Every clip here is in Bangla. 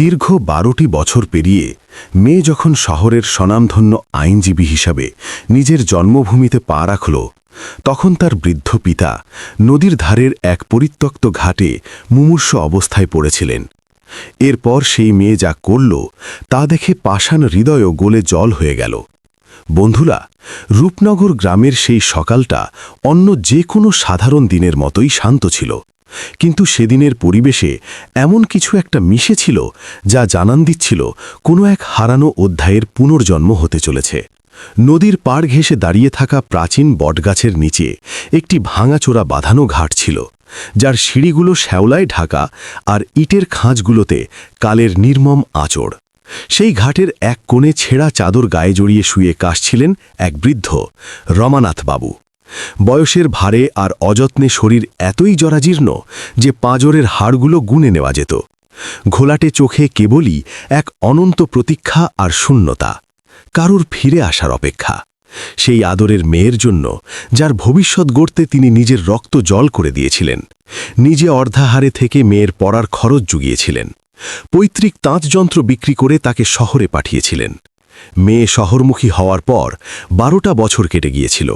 দীর্ঘ 12টি বছর পেরিয়ে মেয়ে যখন শহরের স্বনামধন্য আইনজীবী হিসাবে নিজের জন্মভূমিতে পা রাখল, তখন তার বৃদ্ধ পিতা নদীর ধারের এক পরিত্যক্ত ঘাটে মুমূর্ষ অবস্থায় পড়েছিলেন। এরপর সেই মেয়ে যা করল তা দেখে পাষাণ হৃদয়ও গলে জল হয়ে গেল। বন্ধুরা, রূপনগর গ্রামের সেই সকালটা অন্য যে কোনো সাধারণ দিনের মতোই শান্ত ছিল, কিন্তু সেদিনের পরিবেশে এমন কিছু একটা মিশে ছিল যা জানান দিচ্ছিল কোনো এক হারানো অধ্যায়ের পুনর্জন্ম হতে চলেছে। নদীর পাড় ঘেঁষে দাঁড়িয়ে থাকা প্রাচীন বটগাছের নিচে একটি ভাঙাচোরা বাঁধানো ঘাট ছিল, যার সিঁড়িগুলো শ্যাওলায় ঢাকা আর ইটের খাঁজগুলোতে কালের নির্মম আঁচড়। সেই ঘাটের এক কোণে ছেঁড়া চাদর গায়ে জড়িয়ে শুয়ে কাশছিলেন এক বৃদ্ধ, রমানাথ বাবু। বয়সের ভারে আর অযত্নে শরীর এতই জরাজীর্ণ যে পাঁজরের হাড়গুলো গুনে নেওয়া যেত। ঘোলাটে চোখে কেবলই এক অনন্ত প্রতীক্ষা আর শূন্যতা, কারুর ফিরে আসার অপেক্ষা। সেই আদরের মেয়ের জন্য, যার ভবিষ্যৎ গড়তে তিনি নিজের রক্ত জল করে দিয়েছিলেন, নিজে অর্ধাহারে থেকে মেয়ের পড়ার খরচ জুগিয়েছিলেন, পৈতৃক তাঁতযন্ত্র বিক্রি করে তাকে শহরে পাঠিয়েছিলেন। মেয়ে শহরমুখী হওয়ার পর 12টা বছর কেটে গিয়েছিল,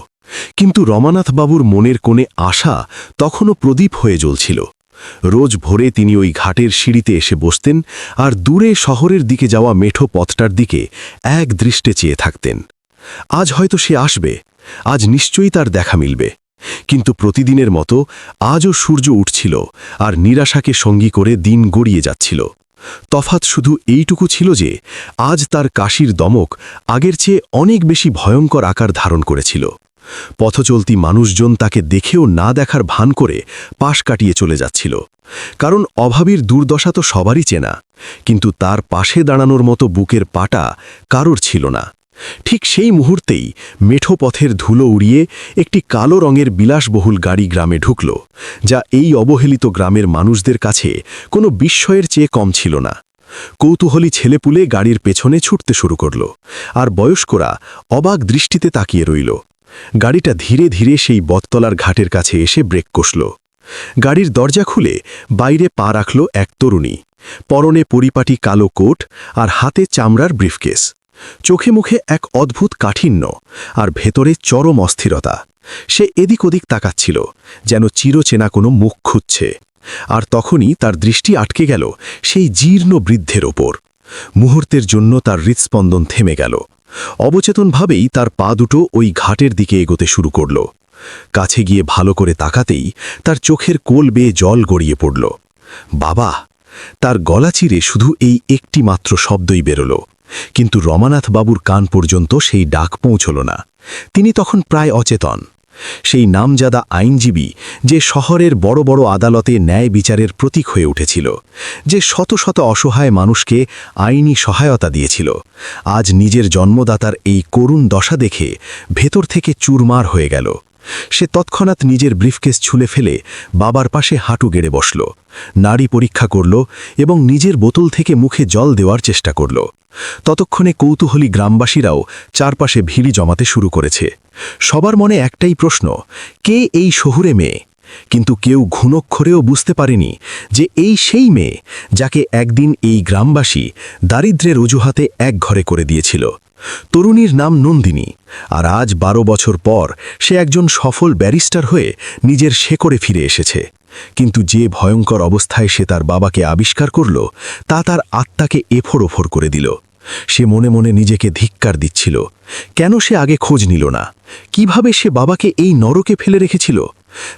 কিন্তু রমানাথ বাবুর মনের কোণে আশা তখনও প্রদীপ হয়ে জ্বলছিল। রোজ ভোরে তিনি ওই ঘাটের সিঁড়িতে এসে বসতেন আর দূরে শহরের দিকে যাওয়া মেঠো পথটার দিকে এক দৃষ্টে চেয়ে থাকতেন। আজ হয়তো সে আসবে, আজ নিশ্চয়ই তার দেখা মিলবে। কিন্তু প্রতিদিনের মতো আজও সূর্য উঠছিল আর নিরাশাকে সঙ্গী করে দিন গড়িয়ে যাচ্ছিল। তফাৎ শুধু এইটুকু ছিল যে আজ তার কাশির দমক আগের চেয়ে অনেক বেশি ভয়ঙ্কর আকার ধারণ করেছিল। পথচলতি মানুষজন তাকে দেখেও না দেখার ভান করে পাশ কাটিয়ে চলে যাচ্ছিল, কারণ অভাবীর দুর্দশা তো সবারই চেনা, কিন্তু তার পাশে দাঁড়ানোর মতো বুকের পাটা কারোর ছিল না। ঠিক সেই মুহূর্তেই মেঠো পথের ধুলো উড়িয়ে একটি কালো রঙের বিলাসবহুল গাড়ি গ্রামে ঢুকল, যা এই অবহেলিত গ্রামের মানুষদের কাছে কোনো বিস্ময়ের চেয়ে কম ছিল না। কৌতূহলী ছেলেপুলে গাড়ির পেছনে ছুটতে শুরু করল, আর বয়স্করা অবাক দৃষ্টিতে তাকিয়ে রইল। গাড়িটা ধীরে ধীরে সেই বটতলার ঘাটের কাছে এসে ব্রেক কষল। গাড়ির দরজা খুলে বাইরে পা রাখল এক তরুণী, পরনে পরিপাটি কালো কোট আর হাতে চামড়ার ব্রিফকেস। চোখে মুখে এক অদ্ভুত কাঠিন্য আর ভেতরে চরম অস্থিরতা। সে এদিক ওদিক তাকাচ্ছিল, যেন চিরচেনা কোনো মুখ খুঁজছে। আর তখনই তার দৃষ্টি আটকে গেল সেই জীর্ণ বৃদ্ধের ওপর। মুহূর্তের জন্য তার হৃৎস্পন্দন থেমে গেল। অবচেতনভাবেই তার পা দুটো ওই ঘাটের দিকে এগোতে শুরু করল। কাছে গিয়ে ভালো করে তাকাতেই তার চোখের কোল বেয়ে জল গড়িয়ে পড়ল। বাবা! তার গলা চিরে শুধু এই একটি মাত্র শব্দই বেরোল, কিন্তু রমানাথ বাবুর কান পর্যন্ত সেই ডাক পৌঁছল না। তিনি তখন প্রায় অচেতন। সেই নামজাদা আইনজীবী, যে শহরের বড় বড় আদালতে ন্যায় বিচারের প্রতীক হয়ে উঠেছিল, যে শত শত অসহায় মানুষকে আইনি সহায়তা দিয়েছিল, আজ নিজের জন্মদাতার এই করুণ দশা দেখে ভেতর থেকে চুরমার হয়ে গেল। সে তৎক্ষণাৎ নিজের ব্রিফকেস ছুলে ফেলে বাবার পাশে হাঁটু গেড়ে বসল, নাড়ি পরীক্ষা করল এবং নিজের বোতল থেকে মুখে জল দেওয়ার চেষ্টা করল। ততক্ষণে কৌতূহলী গ্রামবাসীরাও চারপাশে ভিড়ি জমাতে শুরু করেছে। সবার মনে একটাই প্রশ্ন, কে এই শহুরে মেয়ে? কিন্তু কেউ ঘুণক্ষরেও বুঝতে পারেনি যে এই সেই মেয়ে যাকে একদিন এই গ্রামবাসী দারিদ্র্যের অজুহাতে এক ঘরে করে দিয়েছিল। তরুণীর নাম নন্দিনী, আর আজ 12 বছর পর সে একজন সফল ব্যারিস্টার হয়ে নিজের শেকড়ে ফিরে এসেছে। কিন্তু যে ভয়ঙ্কর অবস্থায় সে তার বাবাকে আবিষ্কার করল, তা তার আত্মাকে এফোড় ওফোড় করে দিল। সে মনে মনে নিজেকে ধিক্কার দিচ্ছিল। কেন সে আগে খোঁজ নিল না? কিভাবে সে বাবাকে এই নরকে ফেলে রেখেছিল?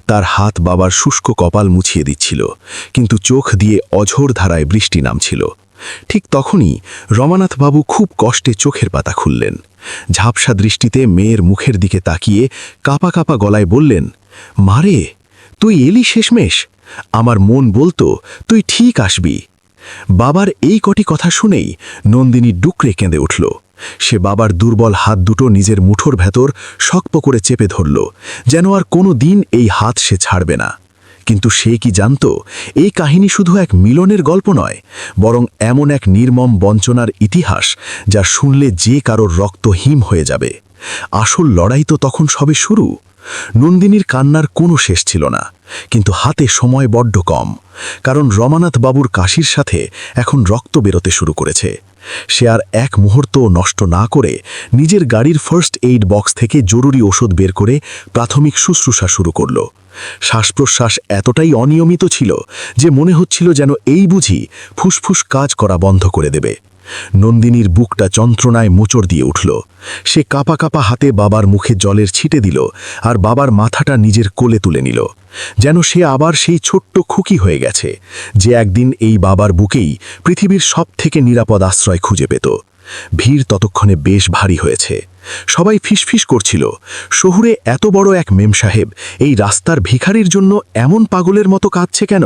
তার হাত বাবার শুষ্ক কপাল মুছিয়ে দিচ্ছিল, কিন্তু চোখ দিয়ে অঝোর ধারায় বৃষ্টি নামছিল। ঠিক তখনই রমানাথ বাবু খুব কষ্টে চোখের পাতা খুললেন। ঝাপসা দৃষ্টিতে মেয়ের মুখের দিকে তাকিয়ে কাঁপা কাঁপা গলায় বললেন, মারে, তুই এলি শেষমেশ। আমার মন বলতো তুই ঠিক আসবি। বাবার এই কটি কথা শুনেই নন্দিনী ডুকরে কেঁদে উঠল। সে বাবার দুর্বল হাত দুটো নিজের মুঠোর ভেতর শক্ত করে চেপে ধরল, যেন আর কোনো দিন এই হাত সে ছাড়বে না। কিন্তু সে কি জানত, এই কাহিনী শুধু এক মিলনের গল্প নয়, বরং এমন এক নির্মম বঞ্চনার ইতিহাস যা শুনলে যে কারোর রক্ত হিম হয়ে যাবে। আসল লড়াই তো তখন সবে শুরু। নন্দিনীর কান্নার কোনো শেষ ছিল না, কিন্তু হাতে সময় বড্ড কম, কারণ রমানাথ বাবুর কাশির সাথে এখন রক্ত বেরোতে শুরু করেছে। সে আর এক মুহূর্ত নষ্ট না করে নিজের গাড়ির ফার্স্ট এইড বক্স থেকে জরুরি ওষুধ বের করে প্রাথমিক শুশ্রূষা শুরু করল। শ্বাস-প্রশ্বাস এতটাই অনিয়মিত ছিল যে মনে হচ্ছিল যেন এই বুঝি ফুসফুস কাজ করা বন্ধ করে দেবে। নন্দিনীর বুকটা যন্ত্রণায় মোচড় দিয়ে উঠল। সে কাঁপা কাঁপা হাতে বাবার মুখে জলের ছিটে দিল আর বাবার মাথাটা নিজের কোলে তুলে নিল, যেন সে আবার সেই ছোট্ট খুকি হয়ে গেছে যে একদিন এই বাবার বুকেই পৃথিবীর সবথেকে নিরাপদ আশ্রয় খুঁজে পেত। ভিড় ততক্ষণে বেশ ভারী হয়েছে। সবাই ফিসফিস করছিল, শহুরে এত বড় এক মেম সাহেব এই রাস্তার ভিখারির জন্য এমন পাগলের মতো কাঁদছে কেন?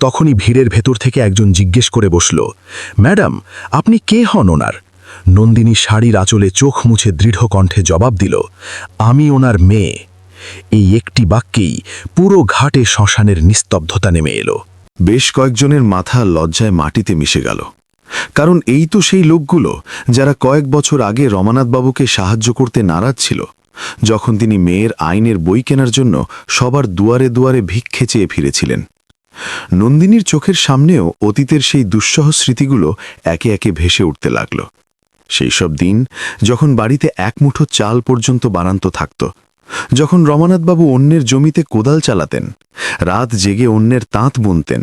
তখনই ভিড়ের ভেতর থেকে একজন জিজ্ঞেস করে বসল, ম্যাডাম, আপনি কে হন ওনার? নন্দিনী শাড়ির আঁচলে চোখ মুছে দৃঢ় কণ্ঠে জবাব দিল, আমি ওনার মেয়ে। এই একটি বাক্যেই পুরো ঘাটে শ্মশানের নিস্তব্ধতা নেমে এলো। বেশ কয়েকজনের মাথা লজ্জায় মাটিতে মিশে গেল, কারণ এই তো সেই লোকগুলো যারা কয়েক বছর আগে রমানাথবাবুকে সাহায্য করতে নারাজ ছিল, যখন তিনি মেয়ের আইনের বই কেনার জন্য সবার দুয়ারে দুয়ারে ভিক্ষে চেয়ে ফিরেছিলেন। নন্দিনীর চোখের সামনেও অতীতের সেই দুঃসহ স্মৃতিগুলো একে একে ভেসে উঠতে লাগল। সেই সব দিন যখন বাড়িতে এক মুঠো চাল পর্যন্ত বানান্ত থাকত, যখন রমানাথবাবু অন্যের জমিতে কোদাল চালাতেন, রাত জেগে অন্যের তাঁত বুনতেন,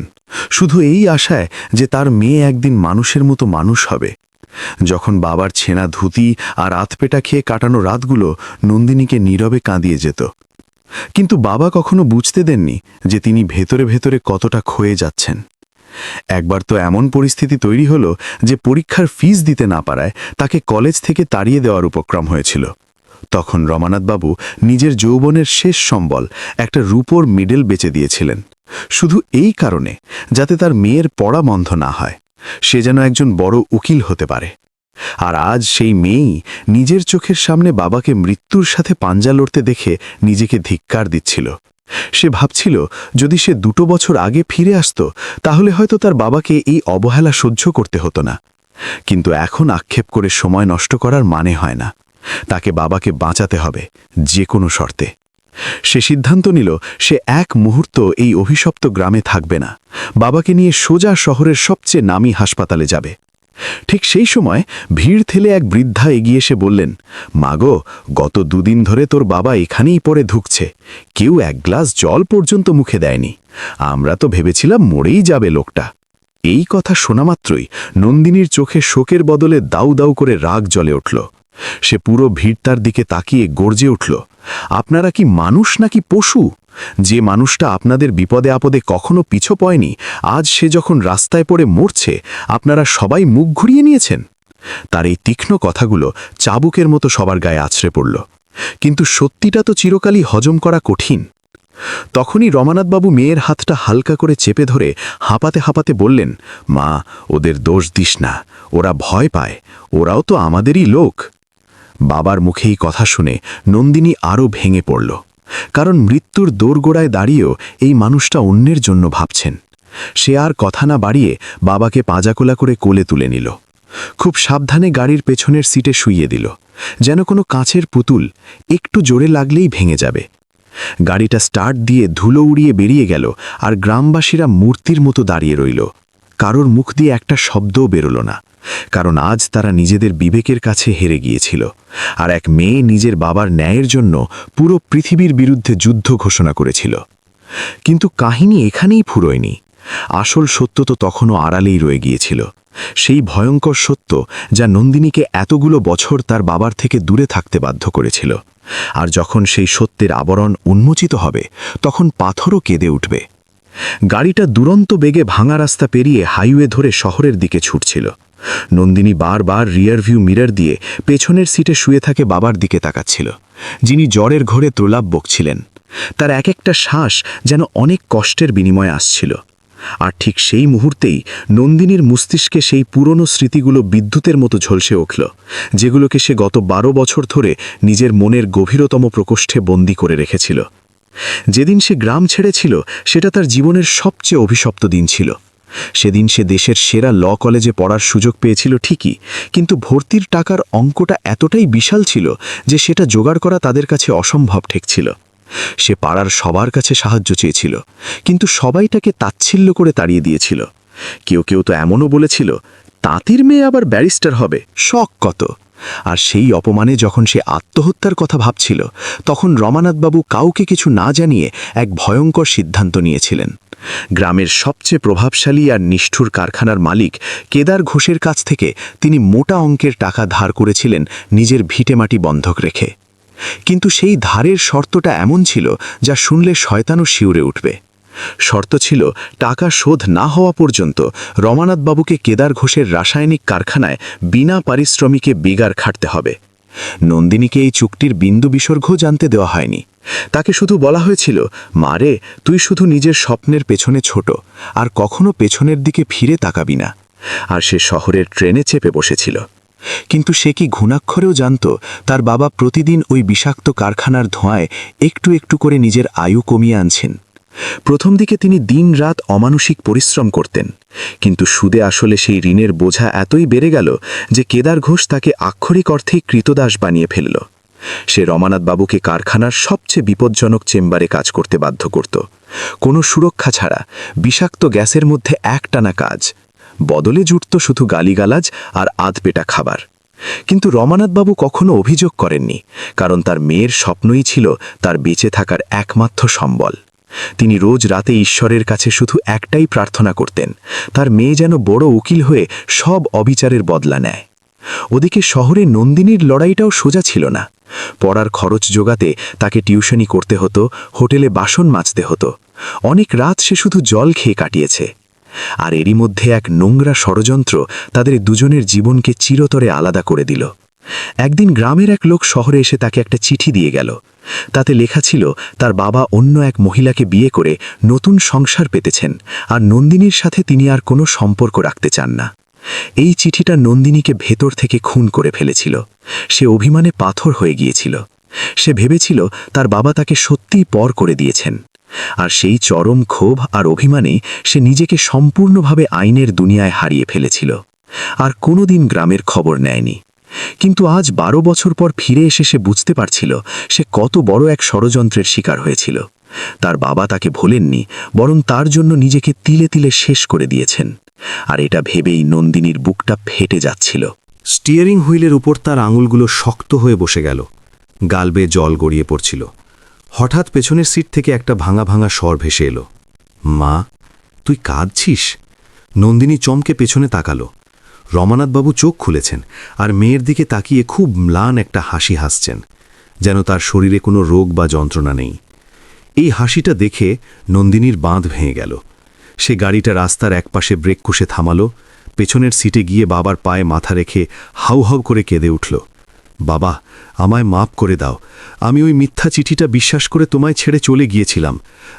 শুধু এই আশায় যে তার মেয়ে একদিন মানুষের মতো মানুষ হবে। যখন বাবার ছেঁড়া ধুতি আর আতপেটা খেয়ে কাটানো রাতগুলো নন্দিনীকে নীরবে কাঁদিয়ে যেত। কিন্তু বাবা কখনো বুঝতে দেননি যে তিনি ভেতরে ভেতরে কতটা ক্ষয়ে যাচ্ছেন। একবার তো এমন পরিস্থিতি তৈরি হলো যে পরীক্ষার ফিস দিতে না পারায় তাকে কলেজ থেকে তাড়িয়ে দেওয়ার উপক্রম হয়েছিল। তখন রমানাথবাবু নিজের যৌবনের শেষ সম্বল একটা রূপোর মেডেল বেচে দিয়েছিলেন, শুধু এই কারণে যাতে তার মেয়ের পড়া বন্ধ না হয়, সে যেন একজন বড় উকিল হতে পারে। আর আজ সেই মেয়েই নিজের চোখের সামনে বাবাকে মৃত্যুর সাথে পাঞ্জা লড়তে দেখে নিজেকে ধিক্কার দিচ্ছিল। সে ভাবছিল যদি সে 2 বছর আগে ফিরে আসত তাহলে হয়তো তার বাবাকে এই অবহেলা সহ্য করতে হতো না। কিন্তু এখন আক্ষেপ করে সময় নষ্ট করার মানে হয় না। তাকে বাবাকে বাঁচাতে হবে যে কোনো শর্তে। সে সিদ্ধান্ত নিল সে এক মুহূর্ত এই অভিশপ্ত গ্রামে থাকবে না, বাবাকে নিয়ে সোজা শহরের সবচেয়ে নামী হাসপাতালে যাবে। ঠিক সেই সময় ভিড় ঠেলে এক বৃদ্ধা এগিয়ে এসে বললেন, মাগো, গত 2 দিন ধরে তোর বাবা এখানেই পড়ে ধুকছে, কেউ এক গ্লাস জল পর্যন্ত মুখে দেয়নি, আমরা তো ভেবেছিলাম মরেই যাবে লোকটা। এই কথা শোনা মাত্রই নন্দিনীর চোখে শোকের বদলে দাউ দাউ করে রাগ জ্বলে উঠল। সে পুরো ভিড়টার দিকে তাকিয়ে গর্জে উঠল, আপনারা কি মানুষ নাকি পশু? যে মানুষটা আপনাদের বিপদে আপদে কখনো পিছু পয়নি, আজ সে যখন রাস্তায় পড়ে মরছে আপনারা সবাই মুখ ঘুরিয়ে নিয়েছেন। তার এই তীক্ষ্ণ কথাগুলো চাবুকের মতো সবার গায়ে আছড়ে পড়ল। কিন্তু সত্যিটা তো চিরকালই হজম করা কঠিন। তখনই রমানাথবাবু মেয়ের হাতটা হালকা করে চেপে ধরে হাঁপাতে হাঁপাতে বললেন, মা, ওদের দোষ দিস না, ওরা ভয় পায়, ওরাও তো আমাদেরই লোক। বাবার মুখেই কথা শুনে নন্দিনী আরও ভেঙে পড়ল, কারণ মৃত্যুর দোরগোড়ায় দাঁড়িয়েও এই মানুষটা অন্যের জন্য ভাবছেন। সে আর কথা না বাড়িয়ে বাবাকে পাঁজাকোলা করে কোলে তুলে নিল। খুব সাবধানে গাড়ির পেছনের সিটে শুইয়ে দিল, যেন কোনো কাঁচের পুতুল একটু জোরে লাগলেই ভেঙে যাবে। গাড়িটা স্টার্ট দিয়ে ধুলো উড়িয়ে বেরিয়ে গেল, আর গ্রামবাসীরা মূর্তির মতো দাঁড়িয়ে রইল। কারোর মুখ দিয়ে একটা শব্দও বেরোল না, কারণ আজ তারা নিজেদের বিবেকের কাছে হেরে গিয়েছিল, আর এক মেয়ে নিজের বাবার ন্যায়ের জন্য পুরো পৃথিবীর বিরুদ্ধে যুদ্ধ ঘোষণা করেছিল। কিন্তু কাহিনী এখানেই ফুরোয়নি। আসল সত্য তো তখনও আড়ালেই রয়ে গিয়েছিল, সেই ভয়ঙ্কর সত্য যা নন্দিনীকে এতগুলো বছর তার বাবার থেকে দূরে থাকতে বাধ্য করেছিল। আর যখন সেই সত্যের আবরণ উন্মোচিত হবে তখন পাথরও কেঁদে উঠবে। গাড়িটা দুরন্ত বেগে ভাঙা রাস্তা পেরিয়ে হাইওয়ে ধরে শহরের দিকে ছুটছিল। নন্দিনী বারবার রিয়ার ভিউ মিরর দিয়ে পেছনের সিটে শুয়ে থাকে বাবার দিকে তাকাচ্ছিল, যিনি জ্বরের ঘোরে প্রলাপ বকছিলেন। তার এক একটা শ্বাস যেন অনেক কষ্টের বিনিময়ে আসছিল। আর ঠিক সেই মুহূর্তেই নন্দিনীর মস্তিষ্কে সেই পুরনো স্মৃতিগুলো বিদ্যুতের মতো ঝলসে উঠল, যেগুলোকে সে গত 12 বছর ধরে নিজের মনের গভীরতম প্রকোষ্ঠে বন্দী করে রেখেছিল। যেদিন সে গ্রাম ছেড়েছিল সেটা তার জীবনের সবচেয়ে অভিশপ্ত দিন ছিল। সেদিন সে দেশের সেরা ল কলেজে পড়ার সুযোগ পেয়েছিল ঠিকই, কিন্তু ভর্তির টাকার অঙ্কটা এতটাই বিশাল ছিল যে সেটা জোগাড় করা তাদের কাছে অসম্ভব ঠেকছিল। সে পাড়ার সবার কাছে সাহায্য চেয়েছিল, কিন্তু সবাই তাকে তাচ্ছিল্য করে তাড়িয়ে দিয়েছিল। কেউ কেউ তো এমনও বলেছিল, তাঁতির মেয়ে আবার ব্যারিস্টার হবে, শখ কত। আর সেই অপমানে যখন সে আত্মহত্যার কথা ভাবছিল, তখন রমানাথবাবু কাউকে কিছু না জানিয়ে এক ভয়ঙ্কর সিদ্ধান্ত নিয়েছিলেন। গ্রামের সবচেয়ে প্রভাবশালী আর নিষ্ঠুর কারখানার মালিক কেদার ঘোষের কাছ থেকে তিনি মোটা অঙ্কের টাকা ধার করেছিলেন নিজের ভিটেমাটি বন্ধক রেখে। কিন্তু সেই ধারের শর্তটা এমন ছিল যা শুনলে শয়তানও শিউরে উঠবে। শর্ত ছিল, টাকা শোধ না হওয়া পর্যন্ত রমানাথবাবুকে কেদার ঘোষের রাসায়নিক কারখানায় বিনা পারিশ্রমিকে বিগার খাটতে হবে। নন্দিনীকে এই চুক্তির বিন্দু বিসর্গও জানতে দেওয়া হয়নি। তাকে শুধু বলা হয়েছিল, মারে, তুই শুধু নিজের স্বপ্নের পেছনে ছোট, আর কখনো পেছনের দিকে ফিরে তাকাবি না। আর সে শহরের ট্রেনে চেপে বসেছিল। কিন্তু সে কি ঘুণাক্ষরেও জানত তার বাবা প্রতিদিন ওই বিষাক্ত কারখানার ধোঁয়ায় একটু একটু করে নিজের আয়ু কমিয়ে আনছেন। প্রথম দিকে তিনি দিনরাত অমানুষিক পরিশ্রম করতেন, কিন্তু সুদে আসলে সেই ঋণের বোঝা এতই বেড়ে গেল যে কেদার ঘোষ তাকে আক্ষরিক অর্থেই কৃতদাস বানিয়ে ফেলল। সে রমানাথবাবুকে কারখানার সবচেয়ে বিপজ্জনক চেম্বারে কাজ করতে বাধ্য করত, কোনো সুরক্ষা ছাড়া, বিষাক্ত গ্যাসের মধ্যে একটানা কাজ। বদলে জুটত শুধু গালিগালাজ আর আধপেটা খাবার। কিন্তু রমানাথবাবু কখনো অভিযোগ করেননি, কারণ তার মেয়ের স্বপ্নই ছিল তার বেঁচে থাকার একমাত্র সম্বল। তিনি রোজ রাতে ঈশ্বরের কাছে শুধু একটাই প্রার্থনা করতেন, তার মেয়ে যেন বড় উকিল হয়ে সব অবিচারের বদলা নেয়। ওদিকে শহরে নন্দিনীর লড়াইটাও সোজা ছিল না। পড়ার খরচ জোগাতে তাকে টিউশনি করতে হতো, হোটেলে বাসন মাজতে হতো। অনেক রাত সে শুধু জল খেয়ে কাটিয়েছে। আর এরই মধ্যে এক নোংরা ষড়যন্ত্র তাদের দুজনের জীবনকে চিরতরে আলাদা করে দিল। একদিন গ্রামের এক লোক শহরে এসে তাকে একটা চিঠি দিয়ে গেল। তাতে লেখা ছিল, তার বাবা অন্য এক মহিলাকে বিয়ে করে নতুন সংসার পেতেছেন, আর নন্দিনীর সাথে তিনি আর কোনো সম্পর্ক রাখতে চান না। এই চিঠিটা নন্দিনীকে ভেতর থেকে খুন করে ফেলেছিল। সে অভিমানে পাথর হয়ে গিয়েছিল। সে ভেবেছিল তার বাবা তাকে সত্যিই পর করে দিয়েছেন। আর সেই চরম ক্ষোভ আর অভিমানেই সে নিজেকে সম্পূর্ণভাবে আইনের দুনিয়ায় হারিয়ে ফেলেছিল, আর কোনোদিন গ্রামের খবর নেয়নি। কিন্তু আজ 12 বছর পর ফিরে এসে সে বুঝতে পারছিল সে কত বড় এক ষড়যন্ত্রের শিকার হয়েছিল। তার বাবা তাকে ভোলেননি, বরং তার জন্য নিজেকে তিলে তিলে শেষ করে দিয়েছেন। আর এটা ভেবেই নন্দিনীর বুকটা ফেটে যাচ্ছিল। স্টিয়ারিং হুইলের উপর তার আঙুলগুলো শক্ত হয়ে বসে গেল, গাল বেয়ে জল গড়িয়ে পড়ছিল। হঠাৎ পেছনের সিট থেকে একটা ভাঙা ভাঙা স্বর ভেসে এলো, মা, তুই কাঁদছিস? নন্দিনী চমকে পেছনে তাকালো। রমানাথবাবু চোখ খুলেছেন আর মেয়ের দিকে তাকিয়ে খুব ম্লান একটা হাসি হাসছেন, যেন তার শরীরে কোনো রোগ বা যন্ত্রণা নেই। এই হাসিটা দেখে নন্দিনীর বাঁধ ভেঙে গেল। সে গাড়িটা রাস্তার একপাশে ব্রেক কষে থামালো, পেছনের সিটে গিয়ে বাবার পায়ে মাথা রেখে হাউ হাউ করে কেঁদে উঠল। বাবা, আমায় মাপ করে দাও। আমি ওই মিথ্যা চিঠিটা বিশ্বাস করে তোমায় ছেড়ে চলে গিয়েছিলাম।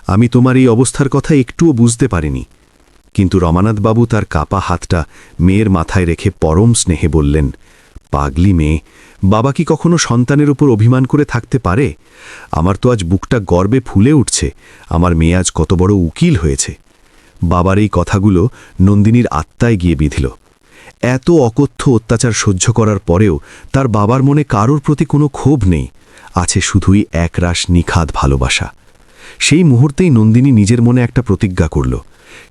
আমি তোমার এই অবস্থার কথা একটুও বুঝতে পারিনি। কিন্তু রমানাথবাবু তার কাপা হাতটা মেয়ের মাথায় রেখে পরম স্নেহে বললেন, পাগলি মেয়ে, বাবা কি কখনো সন্তানের উপর অভিমান করে থাকতে পারে? আমার তো আজ বুকটা গর্বে ফুলে উঠছে, আমার মেয়ে আজ কত বড় উকিল হয়েছে। বাবার এই কথাগুলো নন্দিনীর আত্মায় গিয়ে বিঁধল। এত অকথ্য অত্যাচার সহ্য করার পরেও তার বাবার মনে কারোর প্রতি কোনো ক্ষোভ নেই, আছে শুধুই একরাশ নিখাদ ভালোবাসা। সেই মুহূর্তেই নন্দিনী নিজের মনে একটা প্রতিজ্ঞা করল,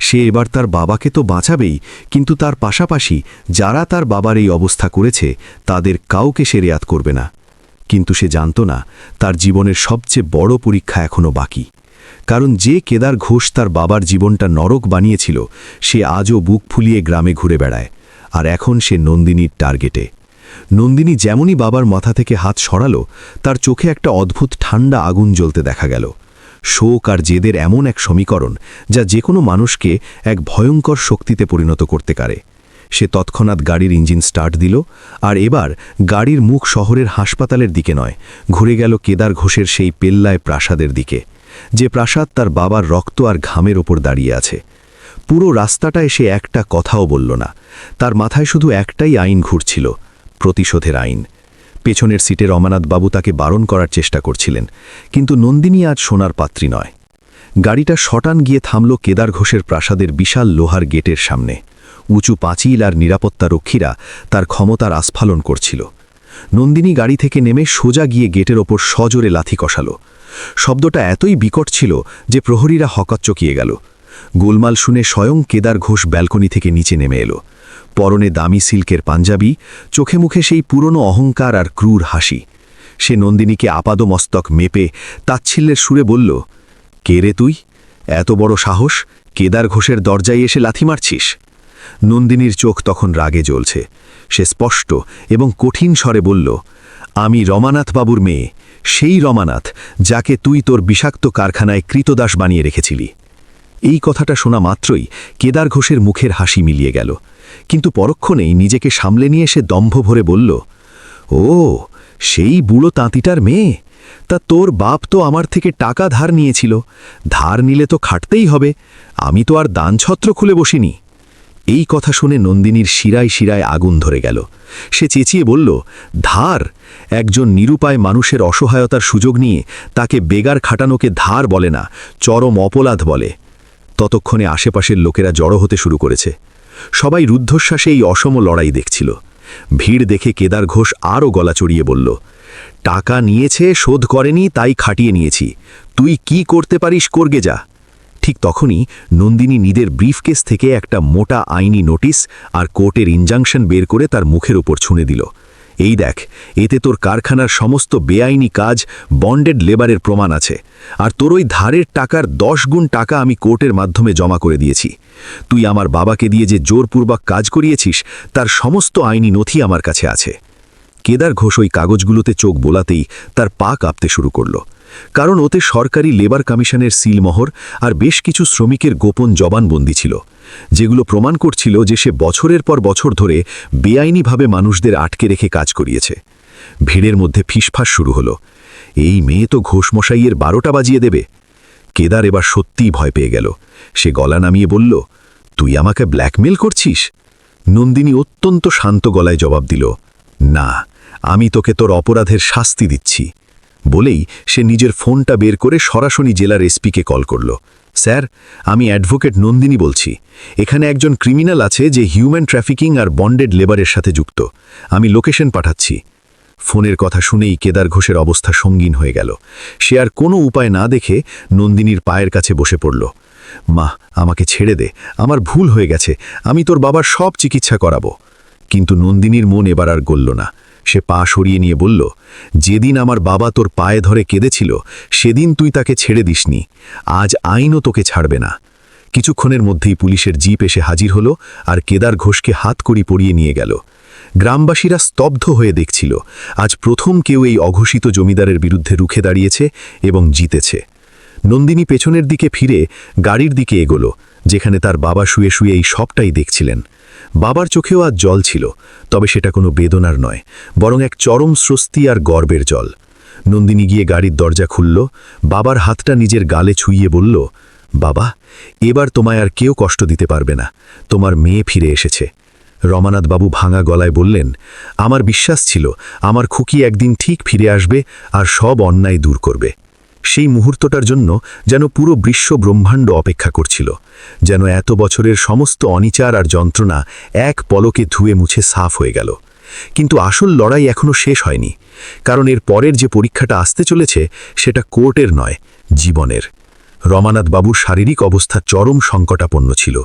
সে এবার তার বাবাকে তো বাঁচাবেই, কিন্তু তার পাশাপাশি যারা তার বাবার এই অবস্থা করেছে তাদের কাউকে সে রেয়াত করবে না। কিন্তু সে জানত না তার জীবনের সবচেয়ে বড় পরীক্ষা এখনও বাকি। কারণ যে কেদার ঘোষ তার বাবার জীবনটা নরক বানিয়েছিল, সে আজও বুক ফুলিয়ে গ্রামে ঘুরে বেড়ায়, আর এখন সে নন্দিনীর টার্গেটে। নন্দিনী যেমনই বাবার মাথা থেকে হাত সরালো, তার চোখে একটা অদ্ভুত ঠান্ডা আগুন জ্বলতে দেখা গেল। শোক আর জেদের এমন এক সমীকরণ যা যে কোনো মানুষকে এক ভয়ঙ্কর শক্তিতে পরিণত করতে পারে। সে তৎক্ষণাৎ গাড়ির ইঞ্জিন স্টার্ট দিল, আর এবার গাড়ির মুখ শহরের হাসপাতালের দিকে নয়, ঘুরে গেল কেদার ঘোষের সেই পেল্লায় প্রাসাদের দিকে, যে প্রাসাদ তার বাবার রক্ত আর ঘামের ওপর দাঁড়িয়ে আছে। পুরো রাস্তাটায় সে একটা কথাও বলল না। তার মাথায় শুধু একটাই আইন ঘুরছিল, প্রতিশোধের আইন। পেছনের সিটে রমানাথবাবু তাকে বারণ করার চেষ্টা করছিলেন, কিন্তু নন্দিনী আজ সোনার পাত্রী নয়। গাড়িটা শটান গিয়ে থামল কেদার ঘোষের প্রাসাদের বিশাল লোহার গেটের সামনে। উঁচু পাঁচিল আর নিরাপত্তা রক্ষীরা তার ক্ষমতার আস্ফালন করছিল। নন্দিনী গাড়ি থেকে নেমে সোজা গিয়ে গেটের ওপর সজোরে লাথি কষাল। শব্দটা এতই বিকট ছিল যে প্রহরীরা হকচকিয়ে গেল। গোলমাল শুনে স্বয়ং কেদার ঘোষ ব্যালকনি থেকে নিচে নেমে এলো। পরনে দামি সিল্কের পাঞ্জাবি, চোখে মুখে সেই পুরনো অহংকার আর ক্রূর হাসি। সে নন্দিনীকে আপাদমস্তক মেপে তাচ্ছিল্যের সুরে বলল, কে রে তুই? এত বড় সাহস, কেদার ঘোষের দরজায় এসে লাথি মারছিস? নন্দিনীর চোখ তখন রাগে জ্বলছে। সে স্পষ্ট এবং কঠিন স্বরে বলল, আমি রমানাথ বাবুর মেয়ে, সেই রমানাথ যাকে তুই তোর বিষাক্ত কারখানায় কৃতদাস বানিয়ে রেখেছিলি। এই কথাটা শোনা মাত্রই কেদার ঘোষের মুখের হাসি মিলিয়ে গেল, কিন্তু পরক্ষণেই নিজেকে সামলে নিয়ে সে দম্ভ ভরে বলল, ও সেই বুড়ো তাঁতিটার মেয়ে? তা তোর বাপ তো আমার থেকে টাকা ধার নিয়েছিল, ধার নিলে তো খাটতেই হবে, আমি তো আর দানছত্র খুলে বসিনি। এই কথা শুনে নন্দিনীর শিরায় শিরায় আগুন ধরে গেল। সে চেঁচিয়ে বলল, ধার? একজন নিরুপায় মানুষের অসহায়তার সুযোগ নিয়ে তাকে বেগার খাটানোকে ধার বলে না, চরম অপরাধ বলে। ততক্ষণে আশেপাশের লোকেরা জড়ো হতে শুরু করেছে। সবাই রুদ্ধশ্বাসে এই অসম লড়াই দেখছিল। ভিড় দেখে কেদার ঘোষ আরও গলা চড়িয়ে বলল, টাকা নিয়েছে, শোধ করেনি, তাই খাটিয়ে নিয়েছি, তুই কি করতে পারিস করগে যা। ঠিক তখনই নন্দিনী নিজের ব্রিফকেস থেকে একটা মোটা আইনি নোটিশ আর কোর্টের ইনজাংশন বের করে তার মুখের উপর ছুঁড়ে দিল। এই দেখ, এতে তোর কারখানার সমস্ত বেআইনি কাজ, বন্ডেড লেবারের প্রমাণ আছে, আর তোর ওই ধারের টাকার 10 গুণ টাকা আমি কোর্টের মাধ্যমে জমা করে দিয়েছি। তুই আমার বাবাকে দিয়ে যে জোরপূর্বক কাজ করিয়েছিস তার সমস্ত আইনি নথি আমার কাছে আছে। কেদার ঘোষ ওই কাগজগুলোতে চোখ বোলাতেই তার পা কাঁপতে শুরু করল, কারণ ওতে সরকারি লেবার কমিশনের সিলমোহর আর বেশ কিছু শ্রমিকের গোপন জবানবন্দি ছিল, যেগুলো প্রমাণ করছিল যে সে বছরের পর বছর ধরে বেআইনিভাবে মানুষদের আটকে রেখে কাজ করিয়েছে। ভিড়ের মধ্যে ফিসফাস শুরু হলো, এই মেয়ে তো ঘোষমশাইয়ের 12টা বাজিয়ে দেবে। কেদার এবার সত্যিই ভয় পেয়ে গেল। সে গলা নামিয়ে বলল, তুই আমাকে ব্ল্যাকমেল করছিস? নন্দিনী অত্যন্ত শান্ত গলায় জবাব দিল, না, আমি তোকে তোর অপরাধের শাস্তি দিচ্ছি। বলেই সে নিজের ফোনটা বের করে সরাসরি জেলার এসপিকে কল করল। স্যার, আমি অ্যাডভোকেট নন্দিনী বলছি। এখানে একজন ক্রিমিনাল আছে যে হিউম্যান ট্রাফিকিং আর বন্ডেড লেবারের সাথে যুক্ত। আমি লোকেশন পাঠাচ্ছি। ফোনের কথা শুনেই কেদার ঘোষের অবস্থা সঙ্গীন হয়ে গেল। সে আর কোনো উপায় না দেখে নন্দিনীর পায়ের কাছে বসে পড়ল। মা, আমাকে ছেড়ে দে, আমার ভুল হয়ে গেছে, আমি তোর বাবার সব চিকিৎসা করাবো। কিন্তু নন্দিনীর মন এবার আর গলল না। সে পা সরিয়ে নিয়ে বলল, যেদিন আমার বাবা তোর পায়ে ধরে কেঁদেছিল সেদিন তুই তাকে ছেড়ে দিসনি, আজ আইনও তোকে ছাড়বে না। কিছুক্ষণের মধ্যেই পুলিশের জিপ এসে হাজির হলো আর কেদার ঘোষকে হাতকড়ি পরিয়ে নিয়ে গেল। গ্রামবাসীরা স্তব্ধ হয়ে দেখছিল, আজ প্রথম কেউ এই অঘোষিত জমিদারের বিরুদ্ধে রুখে দাঁড়িয়েছে এবং জিতেছে। নন্দিনী পেছনের দিকে ফিরে গাড়ির দিকে এগোলো, যেখানে তার বাবা শুয়ে শুয়ে এই সবটাই দেখছিলেন। বাবার চোখেও আজ জল ছিল, তবে সেটা কোনো বেদনার নয়, বরং এক চরম স্বস্তি আর গর্বের জল। নন্দিনী গিয়ে গাড়ির দরজা খুলল, বাবার হাতটা নিজের গালে ছুঁইয়ে বলল, বাবা, এবার তোমায় আর কেউ কষ্ট দিতে পারবে না, তোমার মেয়ে ফিরে এসেছে। রমানাথ বাবু ভাঙা গলায় বললেন, আমার বিশ্বাস ছিল আমার খুকি একদিন ঠিক ফিরে আসবে আর সব অন্যায় দূর করবে। সেই মুহূর্তটার জন্য যেন পুরো বিশ্ব ব্রহ্মাণ্ড অপেক্ষা করছিল, যেন এত বছরের সমস্ত অনিচার আর যন্ত্রণা এক পলকে ধুয়ে মুছে সাফ হয়ে গেল। কিন্তু আসল লড়াই এখনও শেষ হয়নি, কারণ এর পরের যে পরীক্ষাটা আসতে চলেছে সেটা কোর্টের নয়, জীবনের। রমানাথ বাবুর শারীরিক অবস্থা চরম সংকটাপন্ন ছিল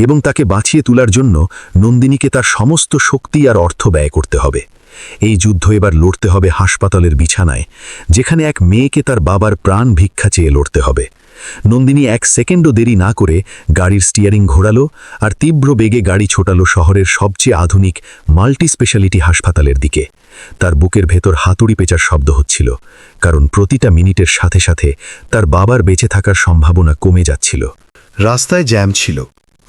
এবং তাকে বাঁচিয়ে তোলার জন্য নন্দিনীকে তার সমস্ত শক্তি আর অর্থ ব্যয় করতে হবে। এই যুদ্ধ এবার লড়তে হবে হাসপাতালের বিছানায়, যেখানে এক মেয়েকে তার বাবার প্রাণ ভিক্ষা চেয়ে লড়তে হবে। নন্দিনী 1 সেকেন্ডও দেরি না করে গাড়ির স্টিয়ারিং ঘোরালো আর তীব্র বেগে গাড়ি ছোটালো শহরের সবচেয়ে আধুনিক মাল্টি স্পেশালিটি হাসপাতালের দিকে। তার বুকের ভেতর হাতুড়ি পেঁচার শব্দ হচ্ছিল, কারণ প্রতিটা মিনিটের সাথে সাথে তার বাবার বেঁচে থাকার সম্ভাবনা কমে যাচ্ছিল। রাস্তায় জ্যাম ছিল,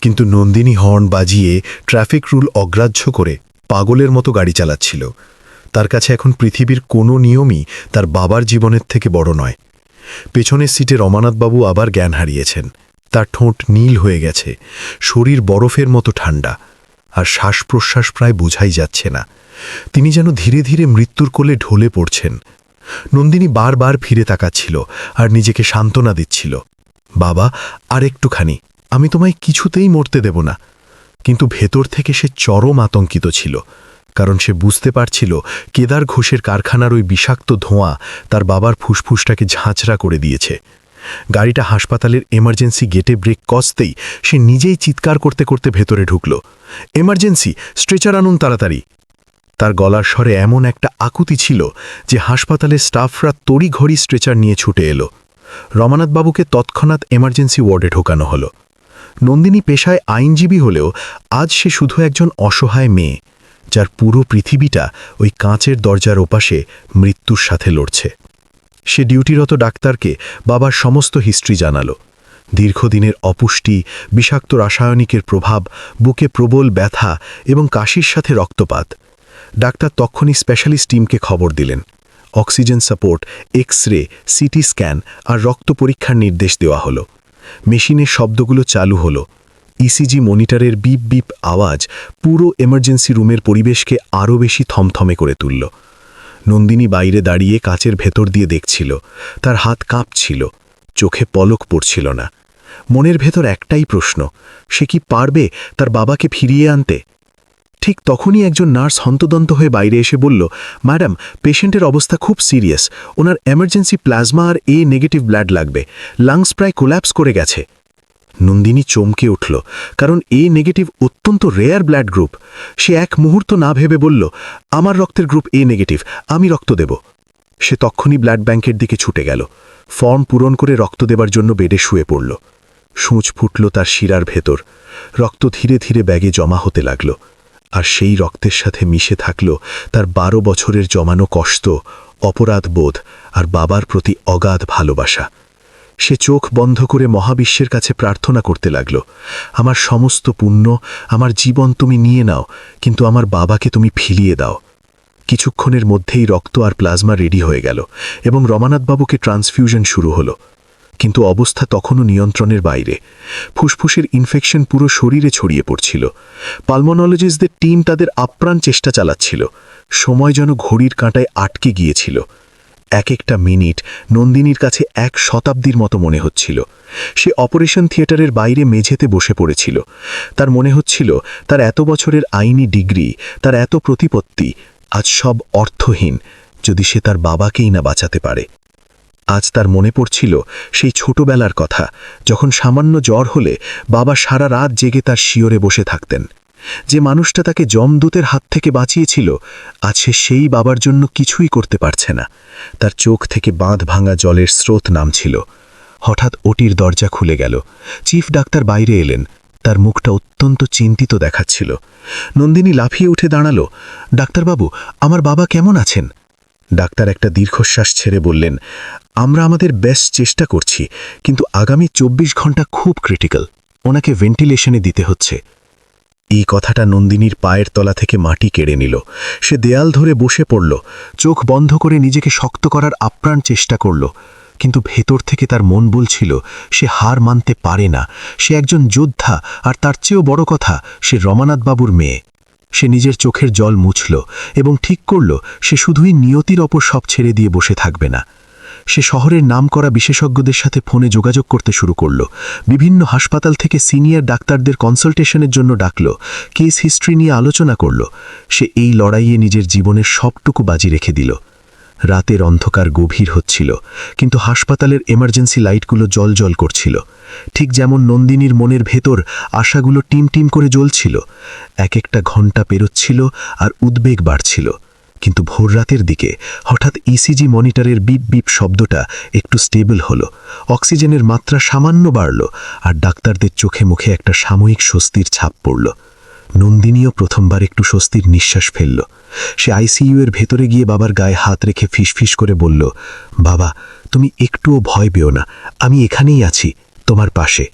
কিন্তু নন্দিনী হর্ন বাজিয়ে ট্রাফিক রুল অগ্রাহ্য করে পাগলের মতো গাড়ি চালাচ্ছিল। তার কাছে এখন পৃথিবীর কোনো নিয়মই তার বাবার জীবনের থেকে বড় নয়। পেছনের সিটে রমানাথবাবু আবার জ্ঞান হারিয়েছেন। তার ঠোঁট নীল হয়ে গেছে, শরীর বরফের মতো ঠান্ডা, আর শ্বাস প্রশ্বাস প্রায় বোঝাই যাচ্ছে না। তিনি যেন ধীরে ধীরে মৃত্যুর কোলে ঢলে পড়ছেন। নন্দিনী বারবার ফিরে তাকাচ্ছিল আর নিজেকে সান্ত্বনা দিচ্ছিল, বাবা, আর একটুখানি, আমি তোমায় কিছুতেই মরতে দেব না। কিন্তু ভেতর থেকে সে চরম আতঙ্কিত ছিল, কারণ সে বুঝতে পারছিল কেদার ঘোষের কারখানার ওই বিষাক্ত ধোঁয়া তার বাবার ফুসফুসটাকে ঝাঁচড়া করে দিয়েছে। গাড়িটা হাসপাতালের এমার্জেন্সি গেটে ব্রেক কষতেই সে নিজেই চিৎকার করতে করতে ভেতরে ঢুকল, এমার্জেন্সি, স্ট্রেচার আনুন তাড়াতাড়ি। তার গলার স্বরে এমন একটা আকুতি ছিল যে হাসপাতালের স্টাফরা তড়িঘড়ি স্ট্রেচার নিয়ে ছুটে এলো। রমানাথবাবুকে তৎক্ষণাৎ এমার্জেন্সি ওয়ার্ডে ঢোকানো হলো। নন্দিনী পেশায় আইনজীবী হলেও আজ সে শুধু একজন অসহায় মেয়ে, যার পুরো পৃথিবীটা ওই কাঁচের দরজার ওপাশে মৃত্যুর সাথে লড়ছে। সে ডিউটিরত ডাক্তারকে বাবার সমস্ত হিস্ট্রি জানালো। দীর্ঘদিনের অপুষ্টি, বিষাক্ত রাসায়নিকের প্রভাব, বুকে প্রবল ব্যথা এবং কাশির সাথে রক্তপাত। ডাক্তার তখনই স্পেশালিস্ট টিমকে খবর দিলেন। Oxygen support, X-ray, CT scan আর রক্ত পরীক্ষার নির্দেশ দেওয়া হলো। মেশিনের শব্দগুলো চালু হলো। ইসিজি মনিটরের বিপ বিপ আওয়াজ পুরো এমার্জেন্সি রুমের পরিবেশকে আরও বেশি থমথমে করে তুলল। নন্দিনী বাইরে দাঁড়িয়ে কাচের ভেতর দিয়ে দেখছিল। তার হাত কাঁপছিল, চোখে পলক পড়ছিল না। মনের ভেতর একটাই প্রশ্ন, সে কি পারবে তার বাবাকে ফিরিয়ে আনতে? ঠিক তখনই একজন নার্স হন্তদন্ত হয়ে বাইরে এসে বলল, ম্যাডাম, পেশেন্টের অবস্থা খুব সিরিয়াস, ওনার এমার্জেন্সি প্লাজমা আর এ নেগেটিভ ব্লাড লাগবে, লাংস প্রায় কোল্যাপস করে গেছে। নন্দিনী চমকে উঠল, কারণ এ নেগেটিভ অত্যন্ত রেয়ার ব্লাড গ্রুপ। সে এক মুহূর্ত না ভেবে বলল, আমার রক্তের গ্রুপ এ নেগেটিভ, আমি রক্ত দেব। সে তক্ষুনি ব্লাড ব্যাংকের দিকে ছুটে গেল। ফর্ম পূরণ করে রক্ত দেবার জন্য বেডে শুয়ে পড়ল। সূঁচ ফুটল তার শিরার ভেতর। রক্ত ধীরে ধীরে ব্যাগে জমা হতে লাগল। আর সেই রক্তের সাথে মিশে থাকল তার 12 বছরের জমানো কষ্ট, অপরাধ বোধ আর বাবার প্রতি অগাধ ভালোবাসা। সে চোখ বন্ধ করে মহাবিশ্বের কাছে প্রার্থনা করতে লাগল, আমার সমস্ত পুণ্য, আমার জীবন তুমি নিয়ে নাও, কিন্তু আমার বাবাকে তুমি ফিরিয়ে দাও। কিছুক্ষণের মধ্যেই রক্ত আর প্লাজমা রেডি হয়ে গেল এবং রমানাথবাবুকে ট্রান্সফিউশন শুরু হলো। কিন্তু অবস্থা তখনও নিয়ন্ত্রণের বাইরে। ফুসফুসের ইনফেকশন পুরো শরীরে ছড়িয়ে পড়ছিল। পালমোনোলজিস্টদের টিম তাদের আপ্রাণ চেষ্টা চালাচ্ছিল। সময় যেন ঘড়ির কাঁটায় আটকে গিয়েছিল। এক একটা মিনিট নন্দিনীর কাছে 1 শতাব্দীর মতো মনে হচ্ছিল। সে অপারেশন থিয়েটারের বাইরে মেঝেতে বসে পড়েছিল। তার মনে হচ্ছিল তার এত বছরের আইনি ডিগ্রি, তার এত প্রতিপত্তি আজ সব অর্থহীন যদি সে তার বাবাকেই না বাঁচাতে পারে। আজ তার মনে পড়ছিল সেই ছোটবেলার কথা, যখন সামান্য জ্বর হলে বাবা সারা রাত জেগে তার শিয়রে বসে থাকতেন। যে মানুষটা তাকে যমদূতের হাত থেকে বাঁচিয়েছিল, আজ সে সেই বাবার জন্য কিছুই করতে পারছে না। তার চোখ থেকে বাঁধ ভাঙা জলের স্রোত নামছিল। হঠাৎ ওটির দরজা খুলে গেল। চিফ ডাক্তার বাইরে এলেন। তার মুখটা অত্যন্ত চিন্তিত দেখাচ্ছিল। নন্দিনী লাফিয়ে উঠে দাঁড়াল, ডাক্তারবাবু, আমার বাবা কেমন আছেন? ডাক্তার একটা দীর্ঘশ্বাস ছেড়ে বললেন, আমরা আমাদের বেস্ট চেষ্টা করছি, কিন্তু আগামী 24 ঘন্টা খুব ক্রিটিক্যাল, ওনাকে ভেন্টিলেশনে দিতে হচ্ছে। এই কথাটা নন্দিনীর পায়ের তলা থেকে মাটি কেড়ে নিল। সে দেয়াল ধরে বসে পড়ল, চোখ বন্ধ করে নিজেকে শক্ত করার আপ্রাণ চেষ্টা করল। কিন্তু ভেতর থেকে তার মন বলছিল সে হার মানতে পারে না। সে একজন যোদ্ধা, আর তার চেয়েও বড় কথা, সে রমানাথবাবুর মেয়ে। সে নিজের চোখের জল মুছল এবং ঠিক করল সে শুধুই নিয়তির ওপর সব ছেড়ে দিয়ে বসে থাকবে না। সে শহরের নামকরা বিশেষজ্ঞদের সাথে ফোনে যোগাযোগ করতে শুরু করল। বিভিন্ন হাসপাতাল থেকে সিনিয়র ডাক্তারদের কনসালটেশনের জন্য ডাকল। কেস হিস্ট্রি নিয়ে আলোচনা করল। সে এই লড়াইয়ে নিজের জীবনের সবটুকু বাজি রেখে দিল। রাতের অন্ধকার গভীর হচ্ছিল, কিন্তু হাসপাতালের এমার্জেন্সি লাইটগুলো জল করছিল। ঠিক যেমন নন্দিনীর মনের ভেতর আশাগুলো টিম টিম করে জ্বলছিল। এক একটা ঘণ্টা পেরোচ্ছিল আর উদ্বেগ বাড়ছিল। কিন্তু ভোররাতের দিকে হঠাৎ ইসিজি মনিটরের বিপ বিপ শব্দটা একটু স্টেবল হলো। অক্সিজেনের মাত্রা সামান্য বাড়ল, আর ডাক্তারদের চোখে মুখে একটা সাময়িক স্বস্তির ছাপ পড়ল। নন্দিনীও প্রথমবার একটু স্বস্তির নিঃশ্বাস ফেলল। সে আইসিইউ এর ভেতরে গিয়ে বাবার গায়ে হাত রেখে ফিসফিস করে বলল, বাবা, তুমি একটুও ভয় পেও না, আমি এখানেই আছি, তোমার পাশে।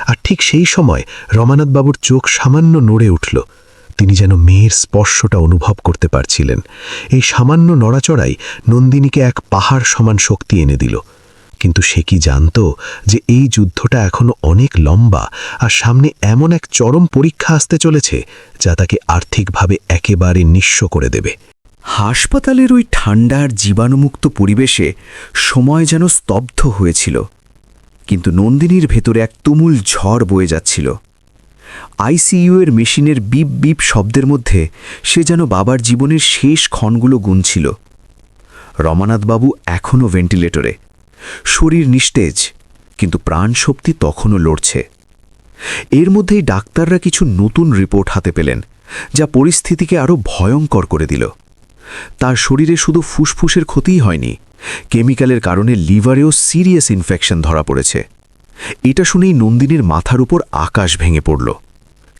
আর ঠিক সেই সময় রমানাথবাবুর চোখ সামান্য নড়ে উঠল। তিনি যেন মেয়ের স্পর্শটা অনুভব করতে পারছিলেন। এই সামান্য নড়াচড়াই নন্দিনীকে এক পাহাড় সমান শক্তি এনে দিল। কিন্তু সে কি জানত যে এই যুদ্ধটা এখনো অনেক লম্বা, আর সামনে এমন এক চরম পরীক্ষা আসতে চলেছে যা তাকে আর্থিকভাবে একেবারে নিঃস্ব করে দেবে। হাসপাতালের ওই ঠান্ডার জীবাণুমুক্ত পরিবেশে সময় যেন স্তব্ধ হয়েছিল, কিন্তু নন্দিনীর ভেতরে এক তুমুল ঝড় বয়ে যাচ্ছিল। আইসিইউ এর মেশিনের বিপ বিপ শব্দের মধ্যে সে যেন বাবার জীবনের শেষ ক্ষণগুলো গুনছিল। রমানাথবাবু এখনও ভেন্টিলেটরে, শরীর নিস্তেজ, কিন্তু প্রাণশক্তি তখনও লড়ছে। এর মধ্যেই ডাক্তাররা কিছু নতুন রিপোর্ট হাতে পেলেন, যা পরিস্থিতিকে আরও ভয়ঙ্কর করে দিল। তার শরীরে শুধু ফুসফুসের ক্ষতিই হয়নি, কেমিক্যালের কারণে লিভারেও সিরিয়াস ইনফেকশন ধরা পড়েছে। এটা শুনেই নন্দিনীর মাথার উপর আকাশ ভেঙে পড়ল,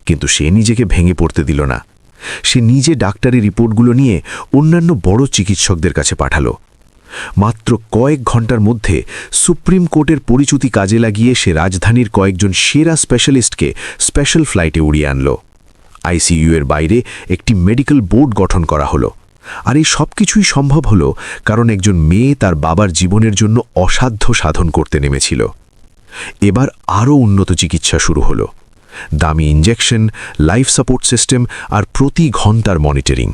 কিন্তু সে নিজেকে ভেঙে পড়তে দিল না। সে নিজে ডাক্তারি রিপোর্টগুলো নিয়ে অন্যান্য বড় চিকিৎসকদের কাছে পাঠালো। মাত্র কয়েক ঘন্টার মধ্যে সুপ্রিম কোর্টের পরিচিতি কাজে লাগিয়ে সে রাজধানীর কয়েকজন সেরা স্পেশালিস্টকে স্পেশাল ফ্লাইটে উড়িয়ে আনল। আইসিইউ এর বাইরে একটি মেডিকেল বোর্ড গঠন করা হলো। আর এই সব কিছুই সম্ভব হলো কারণ একজন মেয়ে তার বাবার জীবনের জন্য অসাধ্য সাধন করতে নেমেছিল। এবার আরও উন্নত চিকিৎসা শুরু হলো, দামি ইঞ্জেকশন, লাইফ সাপোর্ট সিস্টেম আর প্রতি ঘন্টার মনিটরিং।